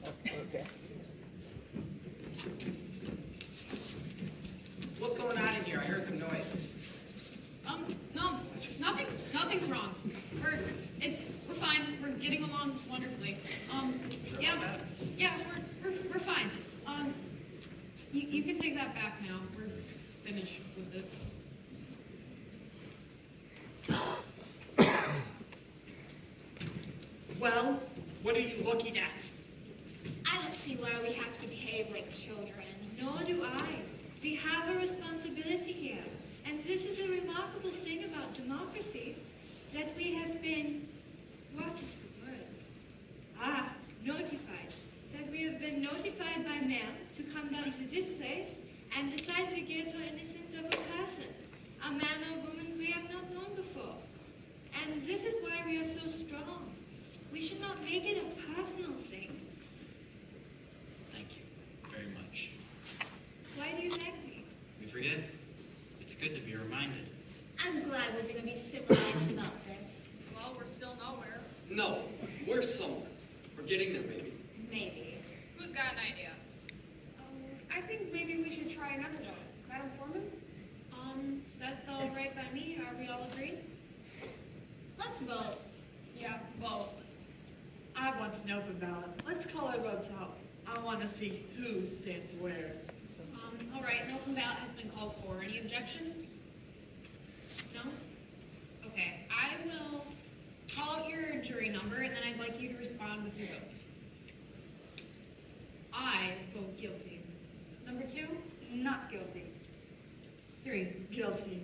Okay. What's going on in here? I heard some noise. No, nothing's wrong. We're fine. We're getting along wonderfully. Yeah, we're fine. You can take that back now. We're finished with it. Well, what are you looking at? I don't see why we have to behave like children. Nor do I. We have a responsibility here. And this is a remarkable thing about democracy, that we have been, what is the word? Notified. That we have been notified by mail to come down to this place and decide the guilt or innocence of a person, a man or woman we have not known before. And this is why we are so strong. We should not make it a personal thing. Thank you very much. Why do you thank me? We forget. It's good to be reminded. I'm glad we're going to be civilized about this. Well, we're still nowhere. No, we're somewhere. We're getting there, maybe. Maybe. Who's got an idea? I think maybe we should try another vote. Madam Foreman? That's all right by me. Are we all agreed? Let's vote. Yeah, vote. I want an open ballot. Let's call our votes out. I want to see who stands where. All right, an open ballot has been called for. Any objections? No? Okay, I will call out your jury number, and then I'd like you to respond with your vote. I vote guilty. Number 2? Not guilty. 3. Guilty.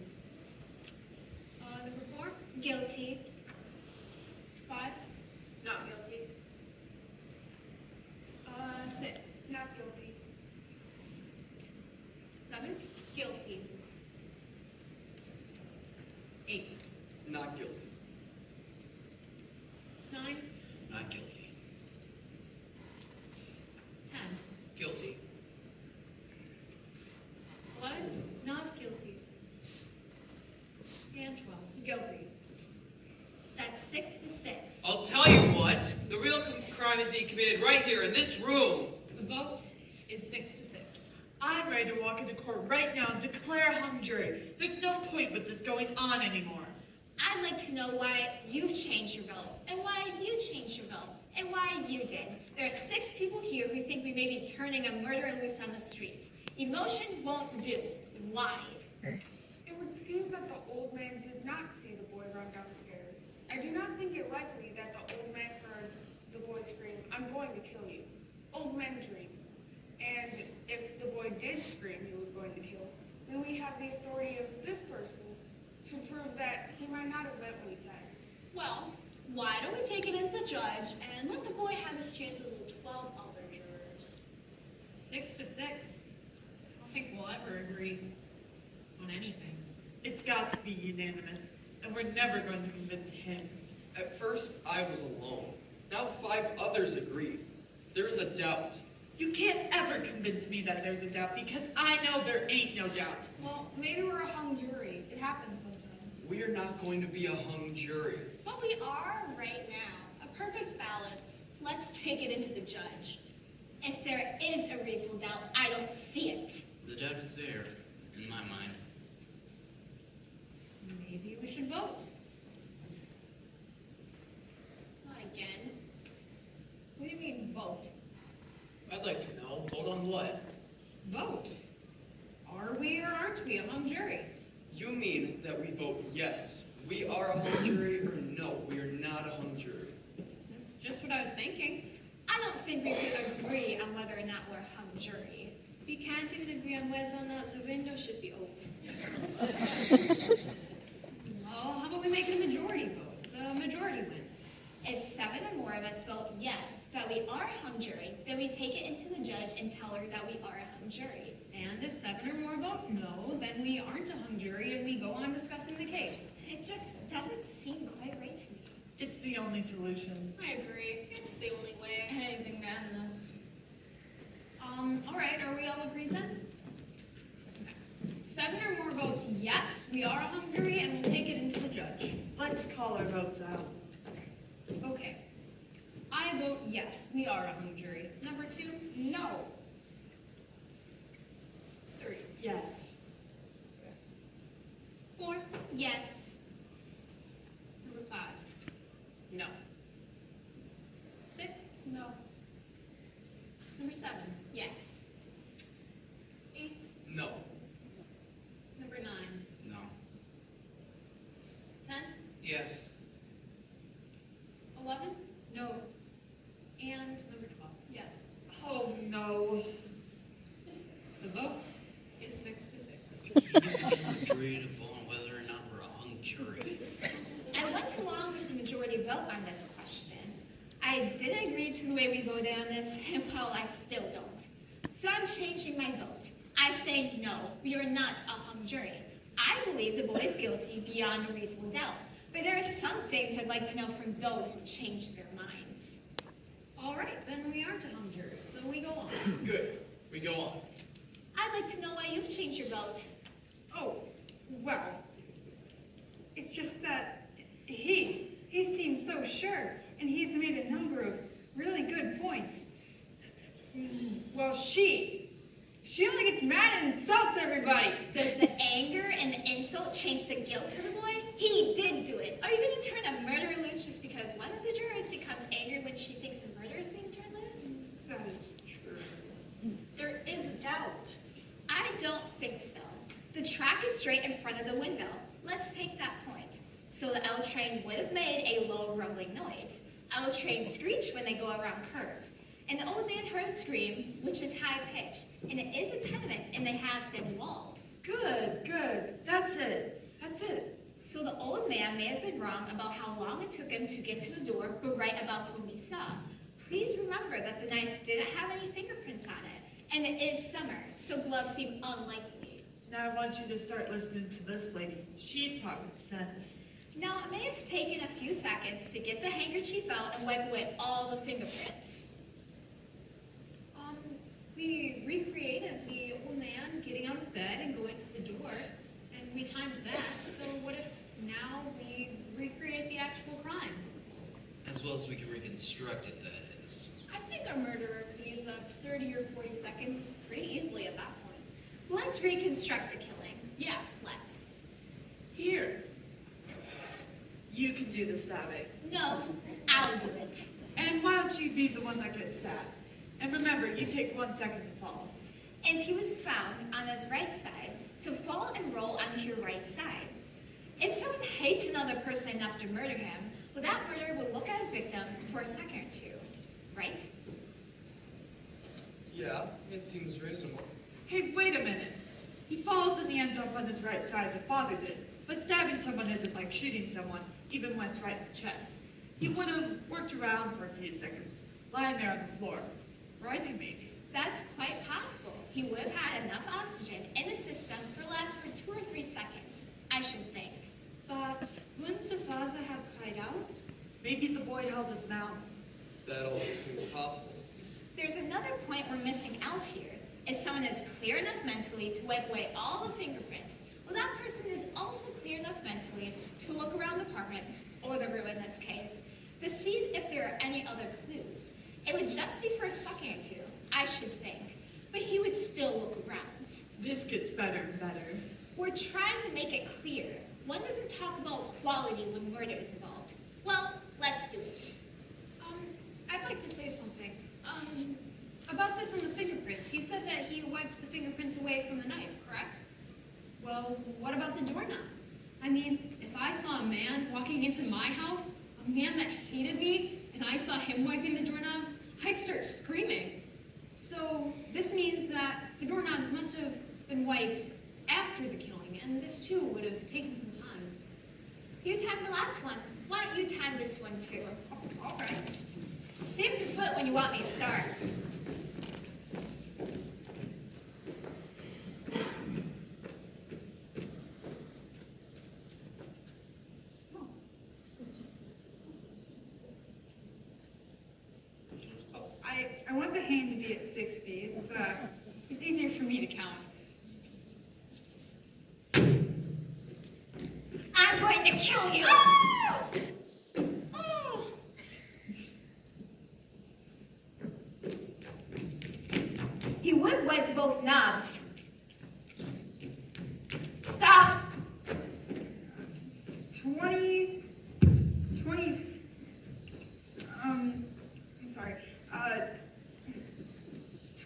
Number 4? Guilty. 5? Not guilty. 6? Not guilty. 7? Guilty. 8? Not guilty. 9? Not guilty. 10? Guilty. 11? Not guilty. And 12. Guilty. That's 6 to 6. I'll tell you what. The real crime is being committed right here in this room. The vote is 6 to 6. I'm ready to walk into court right now and declare hung jury. There's no point with this going on anymore. I'd like to know why you've changed your vote, and why you changed your vote, and why you did. There are 6 people here who think we may be turning a murderer loose on the streets. Emotion won't do. Why? It would seem that the old man did not see the boy run down the stairs. I do not think it likely that the old man heard the boy scream, "I'm going to kill you." Old men dream. And if the boy did scream he was going to kill, then we have the authority of this person to prove that he might not have meant what he said. Well, why don't we take it into the judge and let the boy have his chances with 12 other jurors? 6 to 6. I don't think we'll ever agree on anything. It's got to be unanimous, and we're never going to convince him. At first, I was alone. Now 5 others agree. There is a doubt. You can't ever convince me that there's a doubt, because I know there ain't no doubt. Well, maybe we're a hung jury. It happens sometimes. We are not going to be a hung jury. But we are right now. A perfect balance. Let's take it into the judge. If there is a reasonable doubt, I don't see it. The doubt is there, in my mind. Maybe we should vote. Not again. What do you mean, vote? I'd like to know. Vote on what? Vote. Are we or aren't we a hung jury? You mean that we vote yes, we are a hung jury, or no, we are not a hung jury? That's just what I was thinking. I don't think we could agree on whether or not we're a hung jury. We can't even agree on whether or not the window should be open. Well, how about we make it a majority vote? The majority wins. If 7 or more of us vote yes, that we are a hung jury, then we take it into the judge and tell her that we are a hung jury. And if 7 or more vote no, then we aren't a hung jury and we go on discussing the case. It just doesn't seem quite right to me. It's the only solution. I agree. It's the only way. Anything to end this. All right, are we all agreed then? Okay. 7 or more votes yes, we are a hung jury, and we'll take it into the judge. Let's call our votes out. Okay. I vote yes. Yes, we are a hung jury. Number 2? No. 3. Yes. 4. Yes. Number 5. No. 6. No. Number 7. Yes. 8. No. Number 9. No. 10. Yes. 11. No. And number 12. Yes. Oh, no. The vote is 6 to 6. Agreed upon whether or not we're a hung jury. I went along with the majority vote on this question. I did agree to the way we voted on this, and well, I still don't. So I'm changing my vote. I say no, we are not a hung jury. I believe the boy is guilty beyond a reasonable doubt, but there are some things I'd like to know from those who changed their minds. All right, then we aren't a hung jury, so we go on. Good. We go on. I'd like to know why you've changed your vote. Oh, well, it's just that he seems so sure, and he's made a number of really good points. Well, she only gets mad and insults everybody. Does the anger and the insult change the guilt to the boy? He did do it. Are you going to turn a murderer loose just because one of the jurors becomes angry when she thinks the murderer is being turned loose? That is true. There is a doubt. I don't think so. The track is straight in front of the window. Let's take that point. So the L train would have made a low rumbling noise. L trains screech when they go around curves. And the old man heard a scream, which is high pitched. And it is a tenement, and they have thin walls. Good. That's it. So the old man may have been wrong about how long it took him to get to the door, but right about whom he saw. Please remember that the knife didn't have any fingerprints on it. And it is summer, so gloves seem unlikely. Now I want you to start listening to this lady. She's talking sense. Now, it may have taken a few seconds to get the handkerchief out and wipe away all the fingerprints. We recreated the old man getting out of bed and going to the door, and we timed that. So what if now we recreate the actual crime? As well as we can reconstruct it, that is. I think a murderer could use up 30 or 40 seconds pretty easily at that point. Let's reconstruct the killing. Yeah, let's. Here. You can do the stabbing. No, I'll do it. And why don't you be the one that gets stabbed? And remember, you take 1 second to fall. And he was found on his right side, so fall and roll onto your right side. If someone hates another person enough to murder him, well, that murderer will look at his victim for a second or two, right? Yeah, it seems reasonable. Hey, wait a minute. He falls and he ends up on his right side, the father did. But stabbing someone isn't like shooting someone, even when it's right in the chest. He would have worked around for a few seconds, lying there on the floor. Writhing maybe. That's quite possible. He would have had enough oxygen in the system to last for 2 or 3 seconds, I should think. But wouldn't the father have cried out? Maybe the boy held his mouth. That also seems possible. There's another point we're missing out here. If someone is clear enough mentally to wipe away all the fingerprints, well, that person is also clear enough mentally to look around the apartment, or the room in this case, to see if there are any other clues. It would just be for a second or two, I should think, but he would still look around. This gets better and better. We're trying to make it clear. One doesn't talk about quality when murder is involved. Well, let's do it. I'd like to say something. About this and the fingerprints. You said that he wiped the fingerprints away from the knife, correct? Well, what about the doorknob? I mean, if I saw a man walking into my house, a man that hated me, and I saw him wiping the doorknobs, I'd start screaming. So this means that the doorknobs must have been wiped after the killing, and this too would have taken some time. You timed the last one. Why don't you time this one too? All right. Stamp your foot when you want me to start. I want the hand to be at 60. It's easier for me to count. I'm going to kill you! Oh! have wiped both knobs. Stop!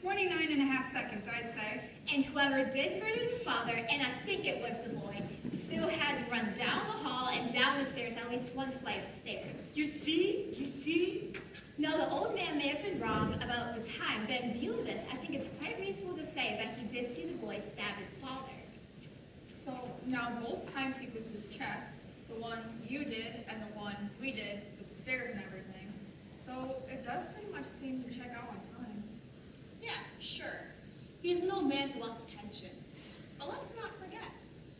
29 and a half seconds, I'd say. And whoever did murder the father, and I think it was the boy, still had to run down the hall and down the stairs, at least one flight of stairs. You see? You see? No, the old man may have been wrong about the time, but in view of this, I think it's quite reasonable to say that he did see the boy stab his father. So now both time sequences check. The one you did and the one we did with the stairs and everything. So it does pretty much seem to check out on times. Yeah, sure. He's an old man who wants attention. But let's not forget,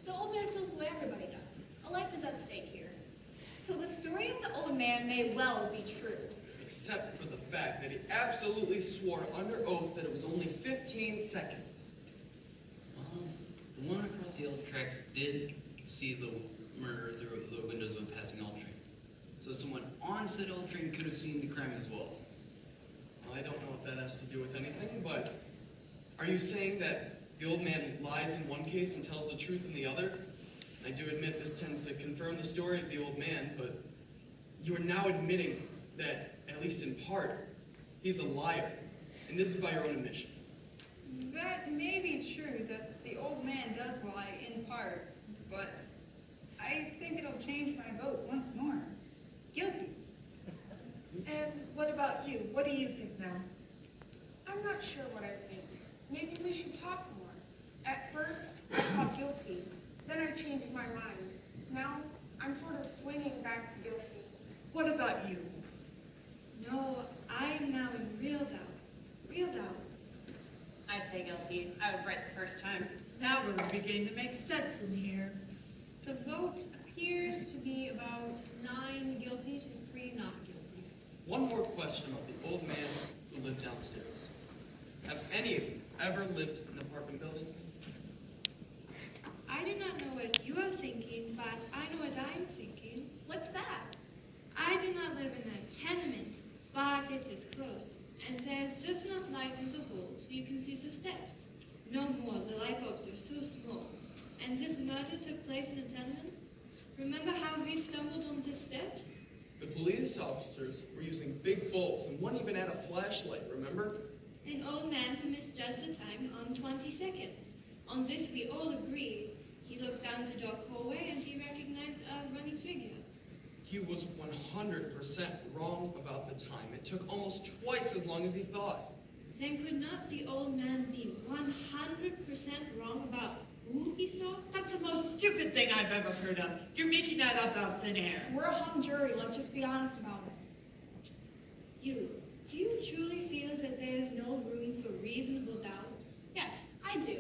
the old man feels the way everybody does. A life is at stake here. So the story of the old man may well be true. Except for the fact that he absolutely swore under oath that it was only 15 seconds. The one across the yellow tracks did see the murder through the windows of a passing L train. So someone on said L train could have seen the crime as well. Well, I don't know if that has to do with anything, but are you saying that the old man lies in one case and tells the truth in the other? I do admit this tends to confirm the story of the old man, but you are now admitting that, at least in part, he's a liar, and this is by your own admission. That may be true, that the old man does lie in part, but I think it'll change my vote once more. Guilty. And what about you? What do you think now? I'm not sure what I think. Maybe we should talk more. At first, I thought guilty. Then I changed my mind. Now, I'm sort of swinging back to guilty. What about you? No, I am now in real doubt. Real doubt. I say guilty. I was right the first time. Now we're beginning to make sense in here. The vote appears to be about 9 guilty to 3 not guilty. One more question about the old man who lived downstairs. Have any of you ever lived in apartment buildings? I do not know what you are thinking, but I know what I am thinking. What's that? I do not live in a tenement, but it is close. And there's just enough light in the hole so you can see the steps. No more, the light bulbs are so small. And this murder took place in a tenement? Remember how we stumbled on the steps? The police officers were using big bulbs and one even had a flashlight, remember? An old man who misjudged the time on 20 seconds. On this we all agreed. He looked down the dark hallway and he recognized a running figure. He was 100% wrong about the time. It took almost twice as long as he thought. Then could not the old man be 100% wrong about who he saw? That's the most stupid thing I've ever heard of. You're making that up out of thin air. We're a hung jury, let's just be honest about it. Do you truly feel that there is no room for reasonable doubt? Yes, I do.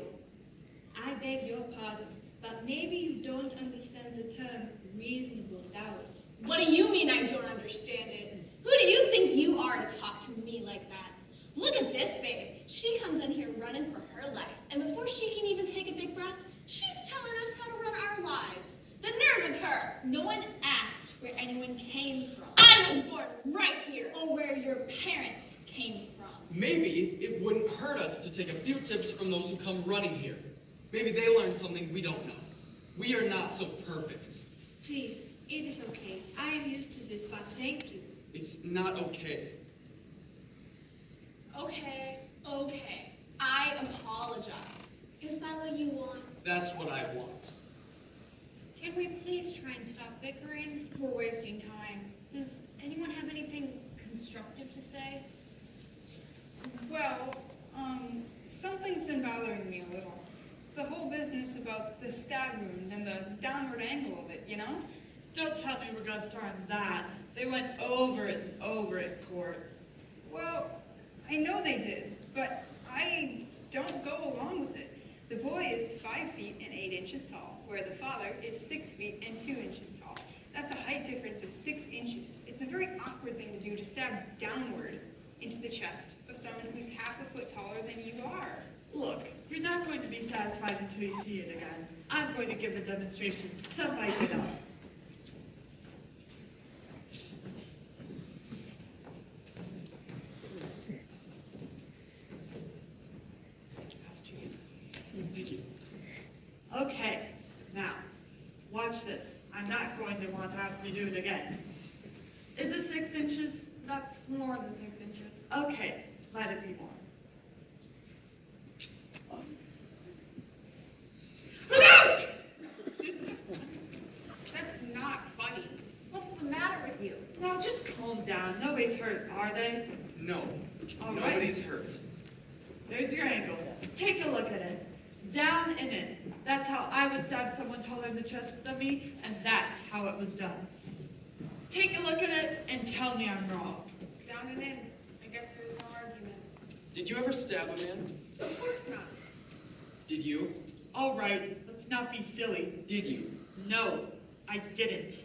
I beg your pardon, but maybe you don't understand the term reasonable doubt. What do you mean I don't understand it? Who do you think you are to talk to me like that? Look at this babe. She comes in here running for her life, and before she can even take a big breath, she's telling us how to run our lives. The nerve of her! No one asked where anyone came from. I was born right here. Or where your parents came from. Maybe it wouldn't hurt us to take a few tips from those who come running here. Maybe they learned something we don't know. We are not so perfect. Please, it is okay. I am used to this, but thank you. It's not okay. Okay. I apologize. Is that what you want? That's what I want. Can we please try and stop bickering? We're wasting time. Does anyone have anything constructive to say? Well, something's been bothering me a little. The whole business about the stab wound and the downward angle of it, you know? Don't tell me we're going to start on that. They went over it and over it in court. Well, I know they did, but I don't go along with it. The boy is 5 feet and 8 inches tall, where the father is 6 feet and 2 inches tall. That's a height difference of 6 inches. It's a very awkward thing to do, to stab downward into the chest of someone who's half a foot taller than you are. Look, you're not going to be satisfied until you see it again. I'm going to give a demonstration. Somebody get up. Okay, now, watch this. I'm not going to want to have to do it again. Is it 6 inches? That's more than 6 inches. Okay, let it be more. Look out! That's not funny. What's the matter with you? Now just calm down. Nobody's hurt, are they? No, All right. nobody's hurt. There's your angle. Take a look at it. Down and in. That's how I would stab someone taller in the chest than me, and that's how it was done. Take a look at it and tell me I'm wrong. Down and in. I guess there's no argument. Did you ever stab a man? Of course not. Did you? All right, let's not be silly. Did you? No, I didn't.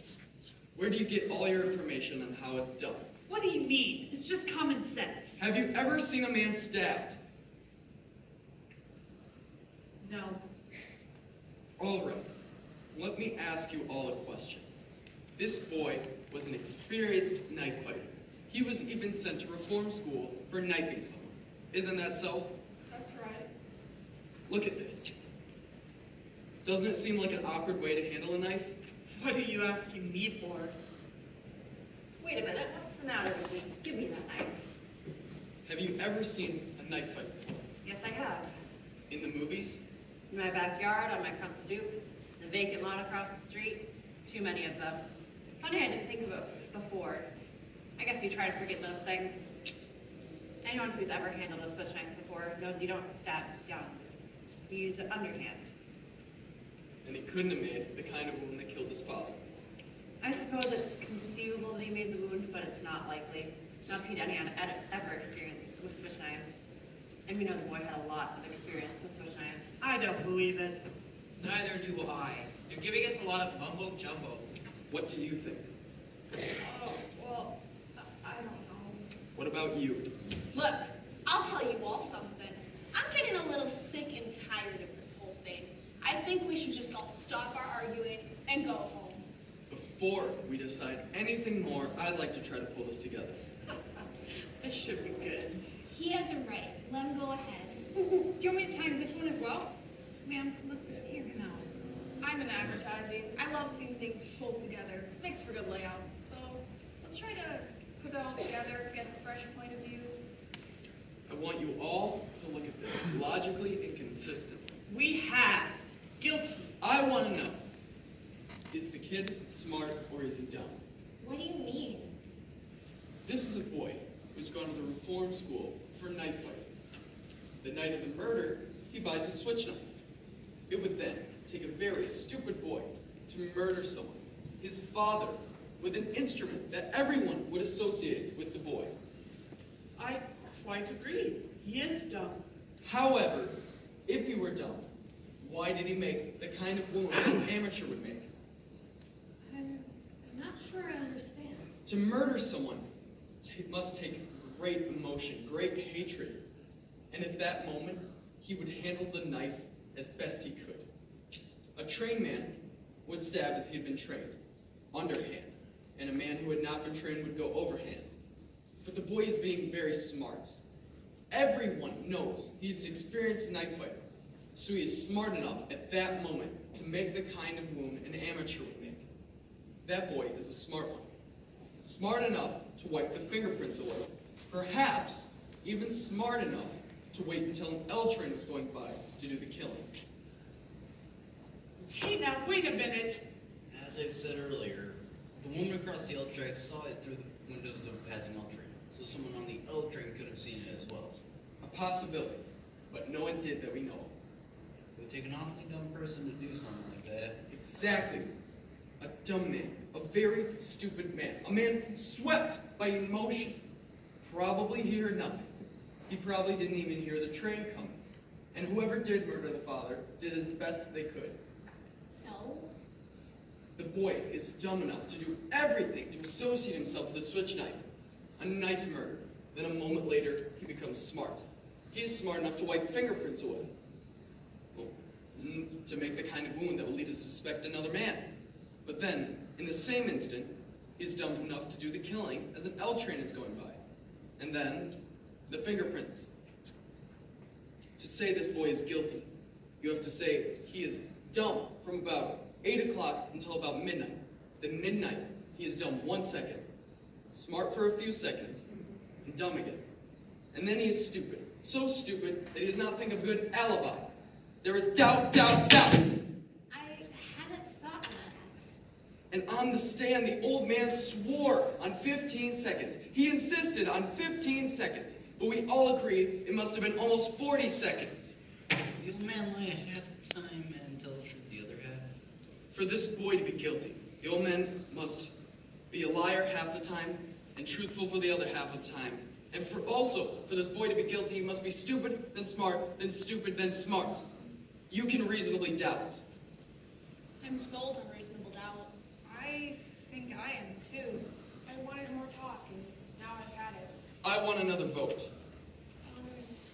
Where do you get all your information on how it's done? What do you mean? It's just common sense. Have you ever seen a man stabbed? No. All right. Let me ask you all a question. This boy was an experienced knife fighter. He was even sent to reform school for knifing someone. Isn't that so? That's right. Look at this. Doesn't it seem like an awkward way to handle a knife? What are you asking me for? Wait a minute, what's the matter with me? Give me that knife. Have you ever seen a knife fight before? Yes, I have. In the movies? In my backyard, on my front stoop, the vacant lot across the street, too many of them. Funny I didn't think of it before. I guess you try to forget those things. Anyone who's ever handled a switch knife before knows you don't stab down. You use it underhand. And he couldn't have made the kind of wound that killed his father. I suppose it's conceivable that he made the wound, but it's not likely. Not if he'd anyone ever experienced with switch knives. And we know the boy had a lot of experience with switch knives. I don't believe it. Neither do I. You're giving us a lot of mumbo jumbo. What do you think? Oh, well, I don't know. What about you? Look, I'll tell you all something. I'm getting a little sick and tired of this whole thing. I think we should just all stop our arguing and go home. Before we decide anything more, I'd like to try to pull this together. This should be good. He has a right. Let him go ahead. Do you want me to chime this one as well? Ma'am, let's hear him out. I'm in advertising. I love seeing things pulled together. Makes for good layouts. So let's try to put that all together, get a fresh point of view. I want you all to look at this logically and consistently. We have. Guilty. I want to know, is the kid smart or is he dumb? What do you mean? This is a boy who's gone to the reform school for knife fighting. The night of the murder, he buys a switch knife. It would then take a very stupid boy to murder someone, his father, with an instrument that everyone would associate with the boy. I quite agree. He is dumb. However, if he were dumb, why did he make the kind of wound that an amateur would make? I'm not sure I understand. To murder someone must take great emotion, great hatred. And at that moment, he would handle the knife as best he could. A trained man would stab as he had been trained, underhand, and a man who had not been trained would go overhand. But the boy is being very smart. Everyone knows he's an experienced knife fighter, so he is smart enough at that moment to make the kind of wound an amateur would make. That boy is a smart one. Smart enough to wipe the fingerprints away. Perhaps even smart enough to wait until an L train was going by to do the killing. Hey, now, wait a minute. As I said earlier, the woman across the L track saw it through the windows of a passing L train, so someone on the L train could have seen it as well. A possibility, but no one did that we know of. It would take an awfully dumb person to do something like that. Exactly. A dumb man. A very stupid man. A man swept by emotion. Probably he heard nothing. He probably didn't even hear the train coming. And whoever did murder the father did as best they could. So? The boy is dumb enough to do everything to associate himself with a switch knife. A knife murder. Then a moment later, he becomes smart. He is smart enough to wipe fingerprints away. Well, to make the kind of wound that will lead us to suspect another man. But then, in the same instant, he's dumb enough to do the killing as an L train is going by. And then, the fingerprints. To say this boy is guilty, you have to say he is Dumb from about 8 o'clock until about midnight. Then midnight, he is dumb 1 second. Smart for a few seconds, and dumb again. And then he is stupid. So stupid that he does not think of a good alibi. There is doubt, doubt, doubt. I hadn't thought of that. And on the stand, the old man swore on 15 seconds. He insisted on 15 seconds. But we all agreed it must have been almost 40 seconds. The old man lied half the time and tell the truth the other half. For this boy to be guilty, the old man must be a liar half the time and truthful for the other half of the time. And for this boy to be guilty, he must be stupid, then smart, then stupid, then smart. You can reasonably doubt. I'm sold on reasonable doubt. I think I am too. I wanted more talk, and now I've had it. I want another vote.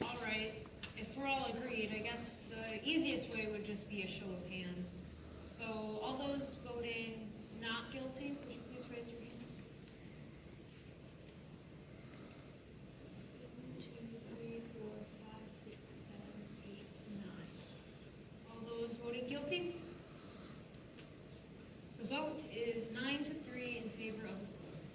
All right, if we're all agreed, I guess the easiest way would just be a show of hands. So all those voting not guilty, would you please raise your hands? 1, 2, 3, 4, 5, 6, 7, 8, 9. All those voting guilty? The vote is 9 to 3 in favor of.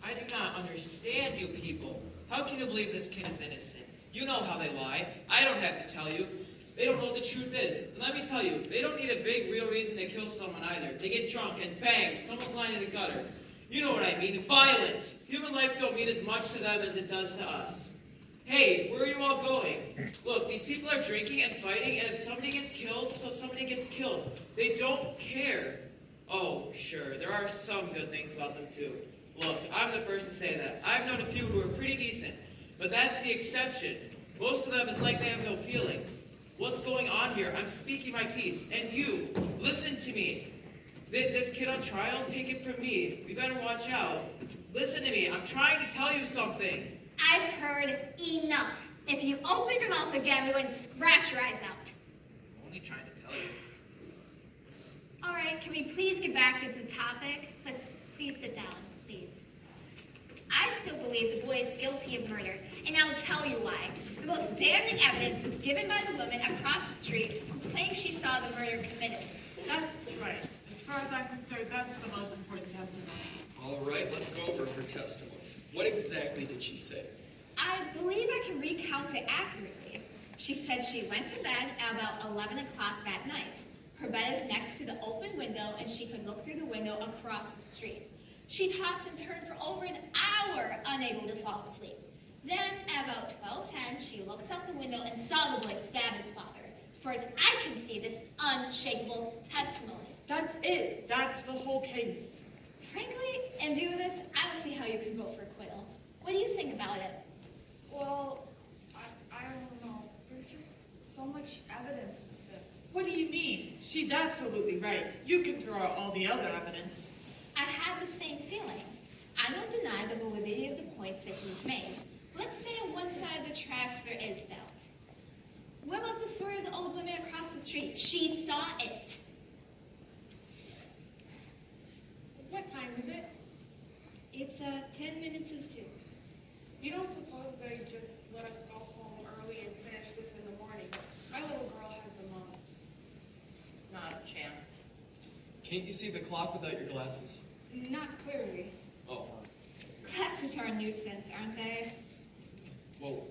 I do not understand you people. How can you believe this kid is innocent? You know how they lie. I don't have to tell you. They don't know what the truth is. And let me tell you, they don't need a big, real reason to kill someone either. They get drunk and bang, someone's lying in the gutter. You know what I mean, violent. Human life don't mean as much to them as it does to us. Hey, where are you all going? Look, these people are drinking and fighting, and if somebody gets killed, so somebody gets killed. They don't care. Oh, sure, there are some good things about them too. Look, I'm the first to say that. I've known a few who are pretty decent, but that's the exception. Most of them, it's like they have no feelings. What's going on here? I'm speaking my piece. And you, listen to me. This kid on trial, take it from me. We better watch out. Listen to me. I'm trying to tell you something. I've heard enough. If you open your mouth again, we're going to scratch your eyes out. I'm only trying to tell you. All right, can we please get back to the topic? Let's please sit down, please. I still believe the boy is guilty of murder, and I'll tell you why. The most damning evidence was given by the woman across the street who claimed she saw the murder committed. That's right. As far as I'm concerned, that's the most important testimony. All right, let's go over her testimony. What exactly did she say? I believe I can recount it accurately. She said she went to bed at about 11 o'clock that night. Her bed is next to the open window, and she could look through the window across the street. She tossed and turned for over an hour, unable to fall asleep. Then, at about 12:10, she looks out the window and saw the boy stab his father. As far as I can see, this is unshakable testimony. That's it. That's the whole case. Frankly, in view of this, I don't see how you can vote for acquittal. What do you think about it? Well, I don't know. There's just so much evidence to sift. What do you mean? She's absolutely right. You can throw out all the other evidence. I had the same feeling. I don't deny the validity of the points that he's made. Let's say on one side of the tracks there is doubt. What about the story of the old woman across the street? She saw it. What time is it? It's 10 minutes of 6. You don't suppose they just let us go home early and finish this in the morning? My little girl has the mumps. Not a chance. Can't you see the clock without your glasses? Not clearly. Oh, Glasses are a nuisance, aren't they? well,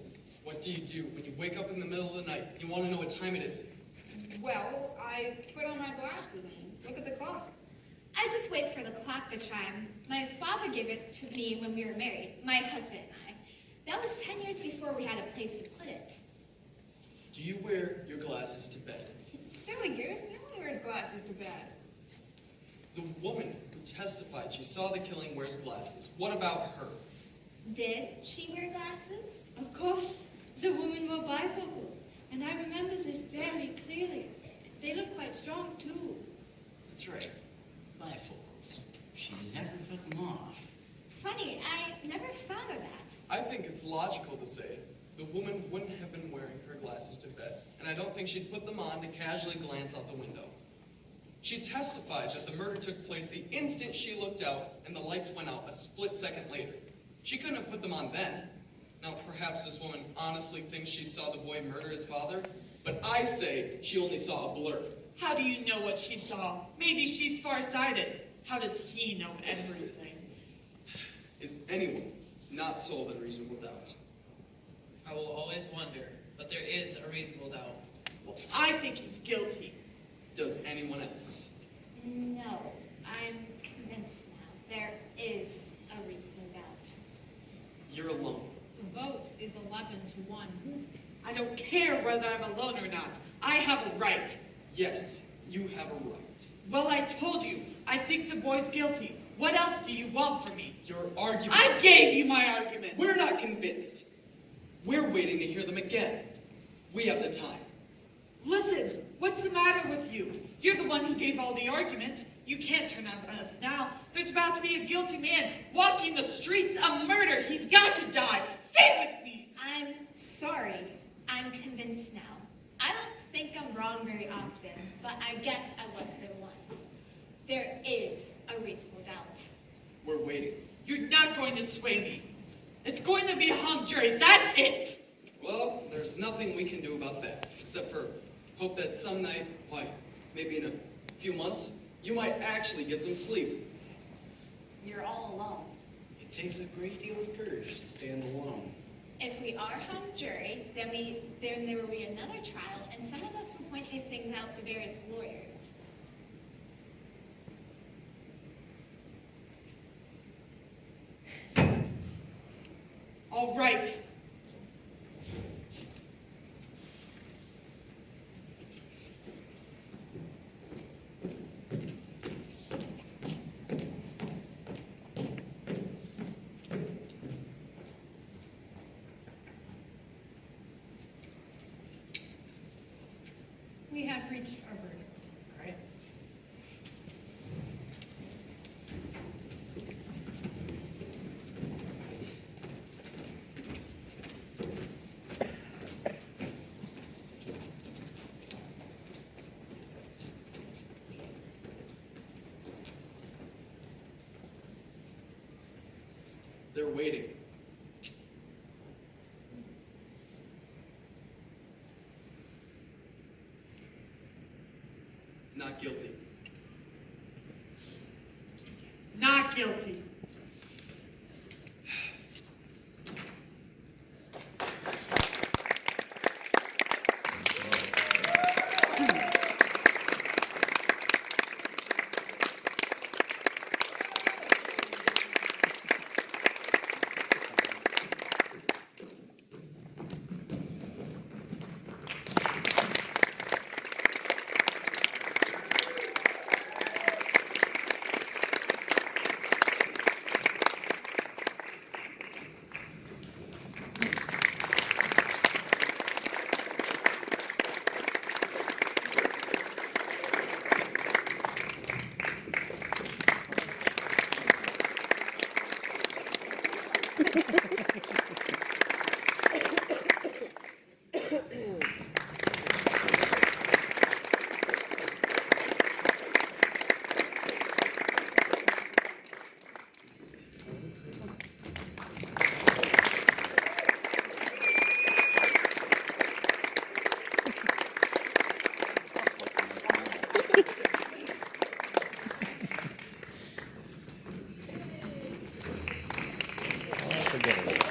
what do you do when you wake up in the middle of the night? You want to know what time it is? Well, I put on my glasses and look at the clock. I just wait for the clock to chime. My father gave it to me when we were married, my husband and I. That was 10 years before we had a place to put it. Do you wear your glasses to bed? Silly goose, no one wears glasses to bed. The woman who testified she saw the killing wears glasses. What about her? Did she wear glasses? Of course, the woman wore bifocals, and I remember this very clearly. They look quite strong, too. That's right. Bifocals. She never took them off. Funny, I never thought of that. I think it's logical to say the woman wouldn't have been wearing her glasses to bed, and I don't think she'd put them on to casually glance out the window. She testified that the murder took place the instant she looked out and the lights went out a split second later. She couldn't have put them on then. Now, perhaps this woman honestly thinks she saw the boy murder his father, but I say she only saw a blur. How do you know what she saw? Maybe she's farsighted. How does he know everything? Is anyone not sold in reasonable doubt? I will always wonder, but there is a reasonable doubt. Well, I think he's guilty. Does anyone else? No, I'm convinced now. There is a reasonable doubt. You're alone. The vote is 11-1. I don't care whether I'm alone or not. I have a right. Yes, you have a right. Well, I told you, I think the boy's guilty. What else do you want from me? Your arguments... I gave you my argument. We're not convinced. We're waiting to hear them again. We have the time. Listen, what's the matter with you? You're the one who gave all the arguments. You can't turn on us now. There's about to be a guilty man walking the streets, a murder. He's got to die. Say it with me. I'm sorry. I'm convinced now. I don't think I'm wrong very often, but I guess I was there once. There is a reasonable doubt. We're waiting. You're not going to sway me. It's going to be a hung jury. That's it. Well, there's nothing we can do about that, except for hope that some night, why, maybe in a few months, you might actually get some sleep. You're all alone. It takes a great deal of courage to stand alone. If we are hung jury, then there will be another trial, and some of us will point these things out to various lawyers. All right. We have reached our verdict. All right. They're waiting. Not guilty. Not guilty. Forget it.